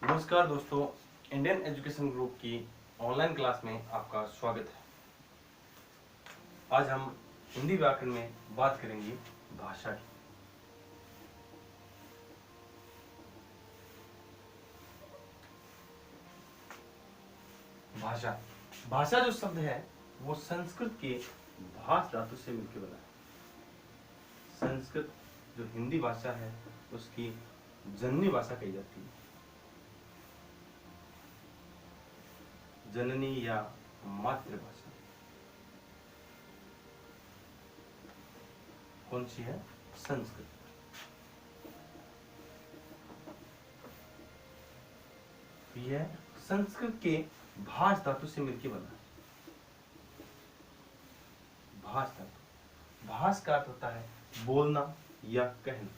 नमस्कार दोस्तों, Indian education group की ऑनलाइन क्लास में आपका स्वागत है। आज हम हिंदी व्याकरण में बात करेंगे भाषा की। भाषा भाषा जो शब्द है वो संस्कृत के भाष धातु से मिलकर बना है। संस्कृत जो हिंदी भाषा है उसकी जननी भाषा कही जाती है। जननी या मातृभाषा कौन सी है? संस्कृत। यह संस्कृत के भाष धातु से मिलकर बना है। भाष धातु, भाष का अर्थ होता है बोलना या कहना।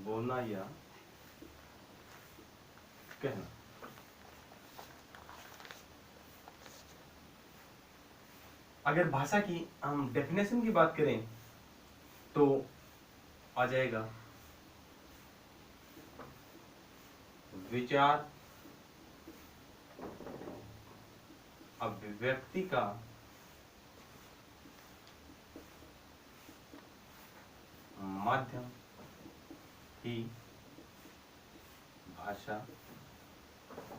बोलना या कहना। अगर भाषा की हम डेफिनेशन की बात करें तो आ जाएगा विचार, अभिव्यक्ति का माध्यम ही भाषा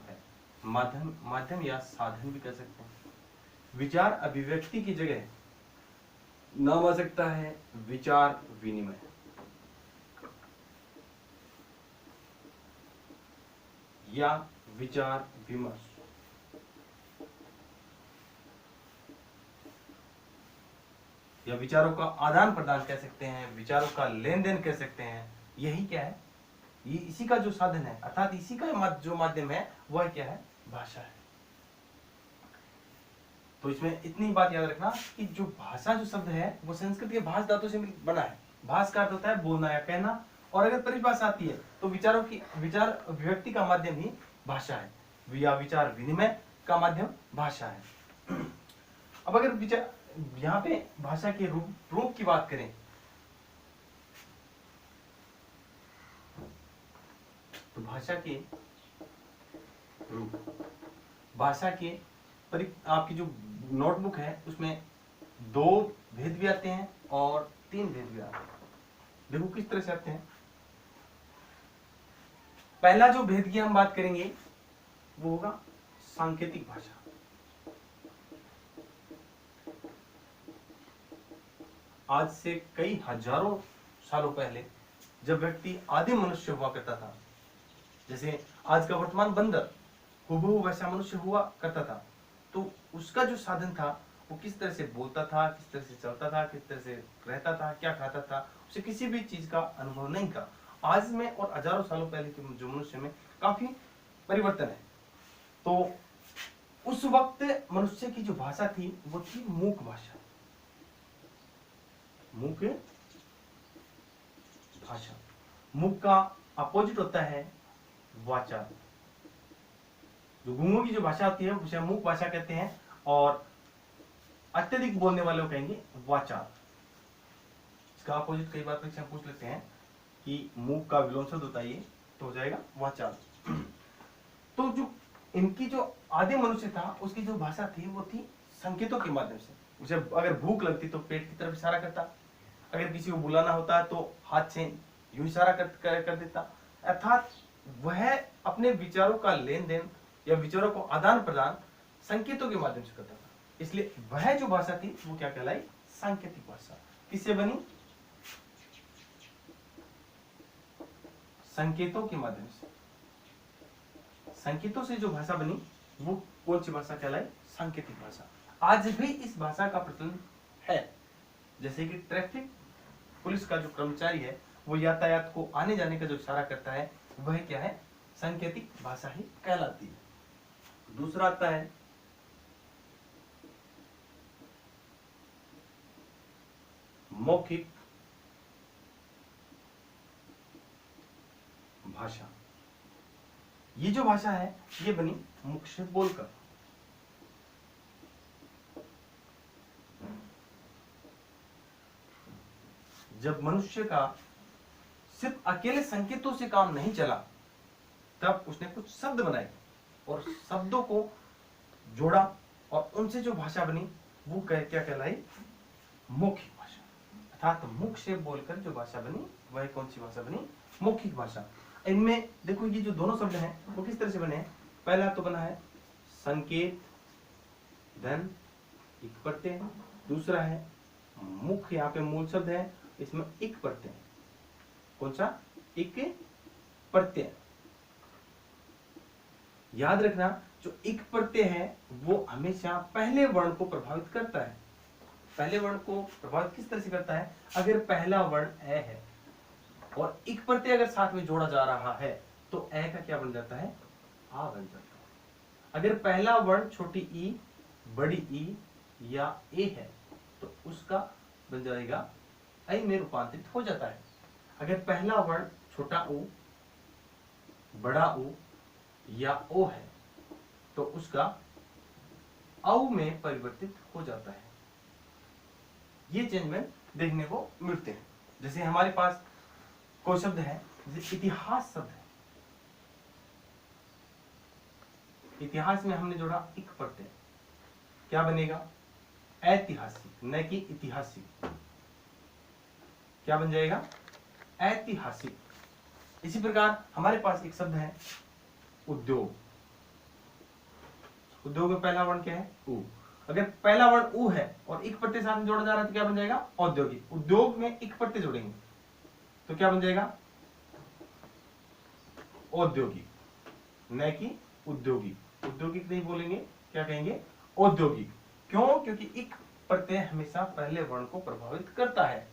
है। माध्यम या साधन भी कह सकते हैं। विचार अभिव्यक्ति की जगह नाम आ सकता है विचार विनिमय। या विचार विमर्श। या विचारों का आदान प्रदान कह सकते हैं, विचारों का लेन देन कह सकते हैं। यही क्या है? ये इसी का जो साधन है, अर्थात इसी का जो माध्यम है वह क्या है? भाषा है। तो इसमें इतनी बात याद रखना कि जो भाषा जो शब्द है वो संस्कृत के भाष धातु से बना है। भाष का अर्थ होता है बोलना या कहना, और अगर परिभाषा आती है तो विचार अभिव्यक्ति का माध्यम ही भाषा है, या विचार विनिमय का माध्यम भाषा है। अब अगर विचार यहाँ पे भाषा के रूप की बात करें तो भाषा के रूप, भाषा के आपकी जो नोटबुक है उसमें 2 भेद भी आते हैं और 3 भेद भी आते हैं। देखो किस तरह से आते हैं। पहला जो भेद की हम बात करेंगे वो होगा सांकेतिक भाषा। आज से कई हजारों सालों पहले जब व्यक्ति आदिम मनुष्य हुआ करता था, जैसे आज का वर्तमान बंदर हुबहू वैसा मनुष्य हुआ करता था, तो उसका जो साधन था वो किस तरह से बोलता था, किस तरह से चलता था, किस तरह से रहता था, क्या खाता था, उसे किसी भी चीज का अनुभव नहीं था। आज में और हजारों सालों पहले के जो मनुष्य में काफी परिवर्तन है। तो उस वक्त मनुष्य की जो भाषा थी वो थी मूक भाषा। मूक भाषा। मूक का अपोजिट होता है वाचा। जो गूंगों की जो भाषा होती है उसे मूक भाषा कहते हैं, और अत्यधिक बोलने वाले को कहेंगे वाचा। इसका अपोजिट कई बार परीक्षा पूछ लेते हैं कि मूक का विलोम शब्द होता है, ये तो हो जाएगा वाचा। तो जो इनकी जो आदि मनुष्य था उसकी जो भाषा थी वो थी संकेतों के माध्यम से। उसे अगर भूख लगती तो पेट की तरफ इशारा करता, अगर किसी को बुलाना होता है तो हाथ से यूं इशारा कर देता। अर्थात वह अपने विचारों का लेन देन या विचारों को आदान प्रदान संकेतों के माध्यम से करता था। इसलिए वह जो भाषा थी वो क्या कहलाई? सांकेतिक भाषा। किससे बनी? संकेतों के माध्यम से। संकेतों से जो भाषा बनी वो कौन सी भाषा कहलाई? सांकेतिक भाषा। आज भी इस भाषा का प्रचलन है। जैसे कि ट्रैफिक पुलिस का जो कर्मचारी है वो यातायात को आने जाने का जो इशारा करता है वह क्या है? सांकेतिक भाषा ही कहलाती है। दूसरा आता है मौखिक भाषा। ये जो भाषा है ये बनी मुख से बोलकर। जब मनुष्य का सिर्फ अकेले संकेतों से काम नहीं चला तब उसने कुछ शब्द बनाए और शब्दों को जोड़ा और उनसे जो भाषा बनी वो क्या कहलाई? मौखिक भाषा। अर्थात मुख से बोलकर जो भाषा बनी वह कौन सी भाषा बनी? मौखिक भाषा। इनमें देखो ये जो दोनों शब्द हैं वो किस तरह से बने हैं? पहला तो बना है संकेत धन इक प्रत्यय, दूसरा है मुख, यहाँ पे मूल शब्द है इसमें इक प्रत्यय। कौन सा? इक प्रत्यय। याद रखना जो इक प्रत्यय है वो हमेशा पहले वर्ण को प्रभावित करता है। पहले वर्ण को प्रभावित किस तरह से करता है? अगर पहला वर्ण ए है और इक प्रत्यय अगर साथ में जोड़ा जा रहा है तो ए का क्या बन जाता है? आ बन जाता है। अगर पहला वर्ण छोटी ई बड़ी ई या ए है तो उसका बन जाएगा ऐ में रूपांतरित हो जाता है। अगर पहला वर्ण छोटा ऊ बड़ा ऊ या ओ है तो उसका औ में परिवर्तित हो जाता है। ये चेंजमेंट देखने को मिलते हैं। जैसे हमारे पास कोई शब्द है जैसे इतिहास शब्द है, इतिहास में हमने जोड़ा इक प्रत्यय, क्या बनेगा? ऐतिहासिक, न कि ऐतिहासिक। क्या बन जाएगा? ऐतिहासिक। इसी प्रकार हमारे पास एक शब्द है उद्योग। उद्योग में पहला वर्ण क्या है? उ। अगर पहला वर्ण उ है और इक प्रत्यय साथ में जोड़ा जा रहा है तो क्या बन जाएगा? औद्योगिक। उद्योग में इक प्रत्यय जोड़ेंगे तो क्या बन जाएगा? औद्योगिक, न कि उद्योगिक। उद्योगिक नहीं बोलेंगे, क्या कहेंगे? औद्योगिक। क्यों? क्योंकि इक प्रत्यय हमेशा पहले वर्ण को प्रभावित करता है।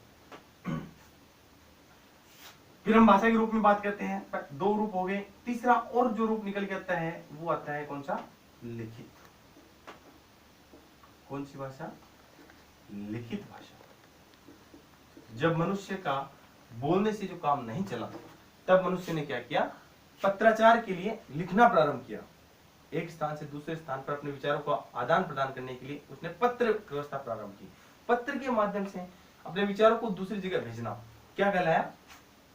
फिर हम भाषा के रूप में बात करते हैं। दो रूप हो गए, तीसरा और जो रूप निकल के आता है वो आता है कौन सा? लिखित। कौन सी भाषा? लिखित भाषा। जब मनुष्य का बोलने से जो काम नहीं चला तब मनुष्य ने क्या किया? पत्राचार के लिए लिखना प्रारंभ किया। एक स्थान से दूसरे स्थान पर अपने विचारों को आदान प्रदान करने के लिए उसने पत्र व्यवस्था प्रारंभ की। पत्र के माध्यम से अपने विचारों को दूसरी जगह भेजना क्या कहलाया?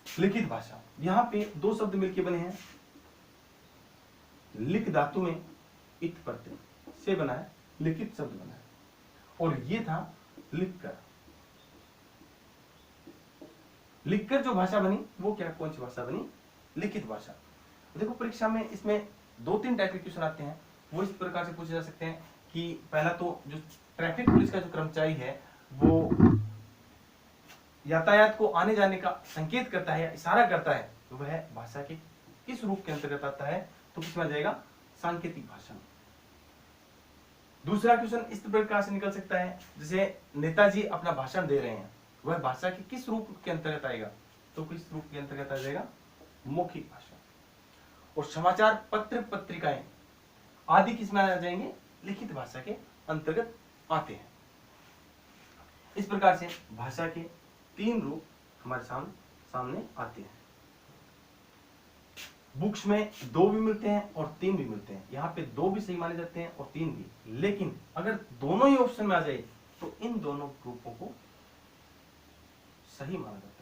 लिखित भाषा। यहाँ पे दो शब्द मिलकर बने हैं, लिख धातु में इत प्रत्यय से बना है, लिखित शब्द बना है। और ये था लिखकर। लिखकर जो भाषा बनी वो क्या, कौन सी भाषा बनी? लिखित भाषा। देखो परीक्षा में इसमें दो तीन टाइप के क्वेश्चन आते हैं, वो इस प्रकार से पूछे जा सकते हैं कि पहला तो जो ट्रैफिक पुलिस का जो कर्मचारी है वो यातायात को आने जाने का संकेत करता है, इशारा करता है, तो वह भाषा के किस रूप के अंतर्गत आता है? तो किसमें आ जाएगा? सांकेतिक भाषा। दूसरा क्वेश्चन इस प्रकार से निकल सकता है, जैसे नेताजी अपना भाषण दे रहे हैं, वह भाषा के किस रूप के अंतर्गत आएगा? तो किस रूप के अंतर्गत आ जाएगा? मौखिक भाषा। और समाचार पत्र पत्रिकाएं आदि किसमें आ जाएंगे? लिखित भाषा के अंतर्गत आते हैं। इस प्रकार से भाषा के तीन रूप हमारे सामने आते हैं। बुक्स में दो भी मिलते हैं और तीन भी मिलते हैं। यहाँ पे दो भी सही माने जाते हैं और तीन भी, लेकिन अगर दोनों ही ऑप्शन में आ जाए तो इन दोनों रूपों को सही माना जाता है।